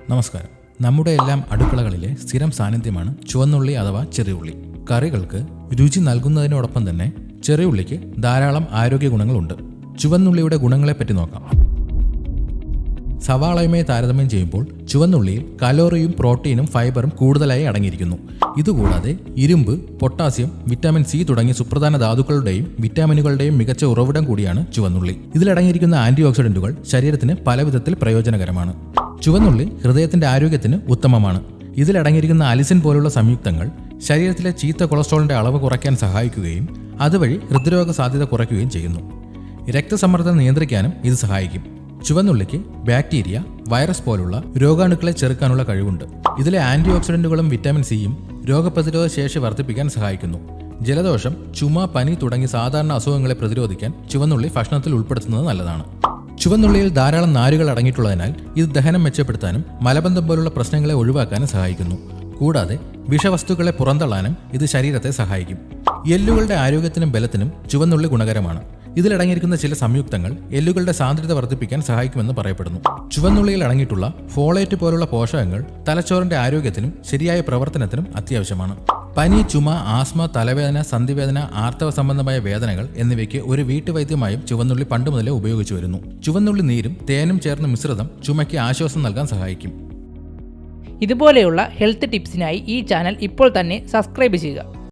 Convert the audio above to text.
നമസ്കാരം. നമ്മുടെ എല്ലാം അടുക്കളകളിലെ സ്ഥിരം സാന്നിധ്യമാണ് ചുവന്നുള്ളി അഥവാ ചെറിയുള്ളി. കറികൾക്ക് രുചി നൽകുന്നതിനോടൊപ്പം തന്നെ ചെറിയുള്ളിക്ക് ധാരാളം ആരോഗ്യ ഗുണങ്ങളുണ്ട്. ചുവന്നുള്ളിയുടെ ഗുണങ്ങളെപ്പറ്റി നോക്കാം. സവാളയുമായി താരതമ്യം ചെയ്യുമ്പോൾ ചുവന്നുള്ളിയിൽ കലോറിയും പ്രോട്ടീനും ഫൈബറും കൂടുതലായി അടങ്ങിയിരിക്കുന്നു. ഇതുകൂടാതെ ഇരുമ്പ്, പൊട്ടാസ്യം, വിറ്റാമിൻ സി തുടങ്ങിയ സുപ്രധാന ധാതുക്കളുടെയും വിറ്റാമിനുകളുടെയും മികച്ച ഉറവിടം കൂടിയാണ് ചുവന്നുള്ളി. ഇതിലടങ്ങിയിരിക്കുന്ന ആന്റി ഓക്സിഡന്റുകൾ ശരീരത്തിന് പല വിധത്തിൽ പ്രയോജനകരമാണ്. ചുവന്നുള്ളി ഹൃദയത്തിന്റെ ആരോഗ്യത്തിന് ഉത്തമമാണ്. ഇതിലടങ്ങിയിരിക്കുന്ന അലിസിൻ പോലുള്ള സംയുക്തങ്ങൾ ശരീരത്തിലെ ചീത്ത കൊളസ്ട്രോളിന്റെ അളവ് കുറയ്ക്കാൻ സഹായിക്കുകയും അതുവഴി ഹൃദ്രോഗ സാധ്യത കുറയ്ക്കുകയും ചെയ്യുന്നു. രക്തസമ്മർദ്ദം നിയന്ത്രിക്കാനും ഇത് സഹായിക്കും. ചുവന്നുള്ളിക്ക് ബാക്ടീരിയ, വൈറസ് പോലുള്ള രോഗാണുക്കളെ ചെറുക്കാനുള്ള കഴിവുണ്ട്. ഇതിലെ ആന്റി ഓക്സിഡന്റുകളും വിറ്റാമിൻ സിയും രോഗപ്രതിരോധ ശേഷി വർദ്ധിപ്പിക്കാൻ സഹായിക്കുന്നു. ജലദോഷം, ചുമ, പനി തുടങ്ങിയ സാധാരണ അസുഖങ്ങളെ പ്രതിരോധിക്കാൻ ചുവന്നുള്ളി ഭക്ഷണത്തിൽ ഉൾപ്പെടുത്തുന്നത് നല്ലതാണ്. ചുവന്നുള്ളിയിൽ ധാരാളം നാരുകൾ അടങ്ങിയിട്ടുള്ളതിനാൽ ഇത് ദഹനം മെച്ചപ്പെടുത്താനും മലബന്ധം പോലുള്ള പ്രശ്നങ്ങളെ ഒഴിവാക്കാനും സഹായിക്കുന്നു. കൂടാതെ വിഷവസ്തുക്കളെ പുറന്തള്ളാനും ഇത് ശരീരത്തെ സഹായിക്കും. എല്ലുകളുടെ ആരോഗ്യത്തിനും ബലത്തിനും ചുവന്നുള്ളി ഗുണകരമാണ്. ഇതിലടങ്ങിയിരിക്കുന്ന ചില സംയുക്തങ്ങൾ എല്ലുകളുടെ സാന്ദ്രത വർദ്ധിപ്പിക്കാൻ സഹായിക്കുമെന്ന് പറയപ്പെടുന്നു. ചുവന്നുള്ളിയിൽ അടങ്ങിയിട്ടുള്ള ഫോളേറ്റ് പോലുള്ള പോഷകങ്ങൾ തലച്ചോറിന്റെ ആരോഗ്യത്തിനും ശരിയായ പ്രവർത്തനത്തിനും അത്യാവശ്യമാണ്. പനി, ചുമ, ആസ്മ, തലവേദന, സന്ധിവേദന, ആർത്തവ സംബന്ധമായ വേദനകൾ എന്നിവയ്ക്ക് ഒരു വീട്ടുവൈദ്യമായും ചുവന്നുള്ളി പണ്ട് മുതലേ ഉപയോഗിച്ചു വരുന്നു. ചുവന്നുള്ളി നീരും തേനും ചേർന്ന മിശ്രിതം ചുമയ്ക്ക് ആശ്വാസം നൽകാൻ സഹായിക്കും. ഇതുപോലെയുള്ള ഹെൽത്ത് ടിപ്സിനായി ഈ ചാനൽ ഇപ്പോൾ തന്നെ സബ്സ്ക്രൈബ് ചെയ്യുക.